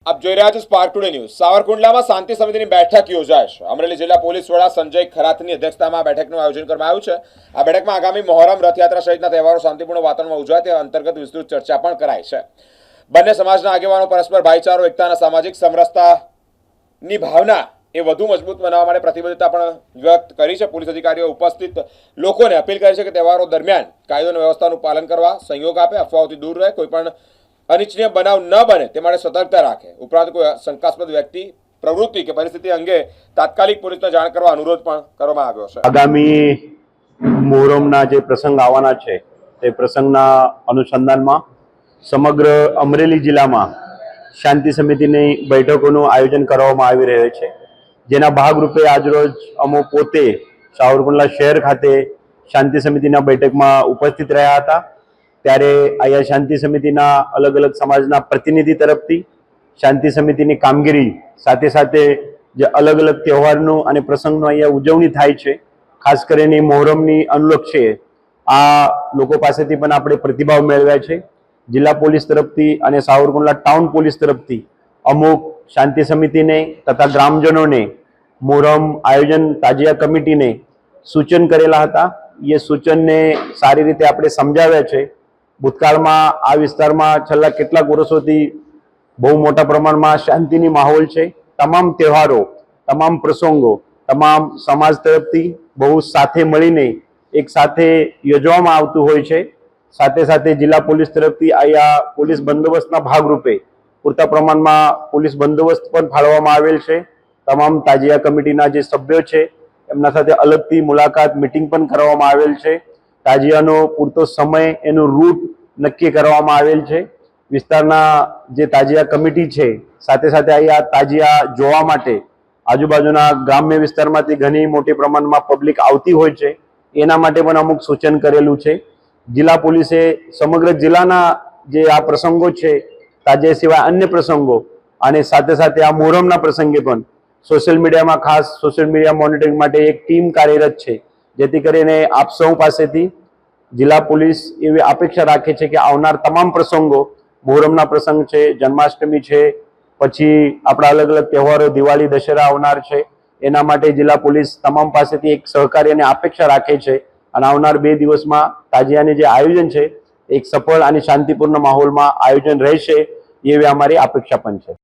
આપ જોઈ રહ્યા છો સ્પાર્ક ટુડે ન્યૂઝ। સાવરકુંડલામાં શાંતિ સમિતિની બેઠક યોજાય છે। અમરેલી જિલ્લા પોલીસ વડા સંજય ખરાતની અધ્યક્ષતામાં આ બેઠકનું આયોજન કરવામાં આવ્યું છે। આ બેઠકમાં આગામી મોહરમ, રથયાત્રા સહિતના તહેવારો શાંતિપૂર્ણ વાતાવરણમાં ઉજવાય તે અંતર્ગત વિસ્તૃત ચર્ચા પણ કરાઈ છે। બંને સમાજના આગેવાનો પરસ્પર ભાઈચારો, એકતાના સામાજિક સમરસતાની ભાવના એ વધુ મજબૂત બનાવવા માટે પ્રતિબદ્ધતા પણ વ્યક્ત કરી છે। પોલીસ અધિકારીઓ ઉપસ્થિત લોકોને અપીલ કરી છે કે તહેવારો દરમિયાન કાયદો અને વ્યવસ્થાનું પાલન કરવા સહયોગ આપે, અફવાઓથી દૂર રહે, કોઈપણ અનિચ્છનીય બનાવ ન બને તે માટે સતર્કતા રાખે। ઉપરાંત કોઈ શંકાસ્પદ વ્યક્તિ, પ્રવૃત્તિ કે પરિસ્થિતિ અંગે તાત્કાલિક પોલીસને જાણ કરવા અનુરોધ પણ કરવામાં આવ્યો છે। આગામી મોહરમના જે પ્રસંગ આવવાના છે તે પ્રસંગના અનુસંધાનમાં સમગ્ર અમરેલી જિલ્લામાં શાંતિ સમિતિની બેઠકોનું આયોજન કરવામાં આવી રહ્યું છે, જેના ભાગરૂપે આજરોજ અમો પોતે સાવરકુંડલા શહેર ખાતે શાંતિ સમિતિના બેઠકમાં ઉપસ્થિત રહ્યા હતા। ત્યારે અહીંયા શાંતિ સમિતિના અલગ અલગ સમાજના પ્રતિનિધિ તરફથી શાંતિ સમિતિની કામગીરી સાથે સાથે જે અલગ અલગ તહેવારનું અને પ્રસંગનું અહીંયા ઉજવણી થાય છે, ખાસ કરીને મોહરમની અનુલક્ષે આ લોકો પાસેથી પણ આપણે પ્રતિભાવ મેળવ્યા છે। જિલ્લા પોલીસ તરફથી અને સાવરકુંડલા ટાઉન પોલીસ તરફથી અમુક શાંતિ સમિતિને તથા ગ્રામજનોને મોહરમ આયોજન તાજિયા કમિટીને સૂચન કરેલા હતા। એ સૂચનને સારી રીતે આપણે સમજાવ્યા છે। ભૂતકાળમાં આ વિસ્તારમાં છેલ્લા કેટલાક વર્ષોથી બહુ મોટા પ્રમાણમાં શાંતિની માહોલ છે। તમામ તહેવારો, તમામ પ્રસંગો, તમામ સમાજ તરફથી બહુ સાથે મળીને એક સાથે યોજવામાં આવતું હોય છે। સાથે સાથે જિલ્લા પોલીસ તરફથી અહીંયા પોલીસ બંદોબસ્તના ભાગરૂપે પૂરતા પ્રમાણમાં પોલીસ બંદોબસ્ત પણ ફાળવવામાં આવેલ છે। તમામ તાજિયા કમિટીના જે સભ્યો છે એમના સાથે અલગથી મુલાકાત, મિટિંગ પણ કરવામાં આવેલ છે। તાજિયાનો પૂરતો સમય, એનું રૂટ નક્કી કરવામાં આવેલ છે। વિસ્તારના જે તાજિયા કમિટી છે સાથે સાથે અહીંયા તાજિયા જોવા માટે આજુબાજુના ગ્રામ્ય વિસ્તારમાંથી ઘણી મોટી પ્રમાણમાં પબ્લિક આવતી હોય છે, એના માટે પણ અમુક સૂચન કરેલું છે। જિલ્લા પોલીસે સમગ્ર જિલ્લાના જે આ પ્રસંગો છે, તાજિયા સિવાય અન્ય પ્રસંગો અને સાથે સાથે આ મોહરમના પ્રસંગે પણ સોશિયલ મીડિયામાં ખાસ સોશિયલ મીડિયા મોનિટરિંગ માટે એક ટીમ કાર્યરત છે, જેથી કરીને આપ સૌ પાસેથી જિલ્લા પોલીસ એવી અપેક્ષા રાખે છે કે આવનાર તમામ પ્રસંગો, મોહરમના પ્રસંગ છે, જન્માષ્ટમી છે, પછી આપણા અલગ અલગ તહેવારો, દિવાળી, દશેરા આવનાર છે, એના માટે જિલ્લા પોલીસ તમામ પાસેથી એક સહકાર્ય અને અપેક્ષા રાખે છે। અને આવનાર 2 દિવસમાં તાજિયાની જે આયોજન છે એક સફળ અને શાંતિપૂર્ણ માહોલમાં આયોજન રહેશે એવી અમારી અપેક્ષા પણ છે।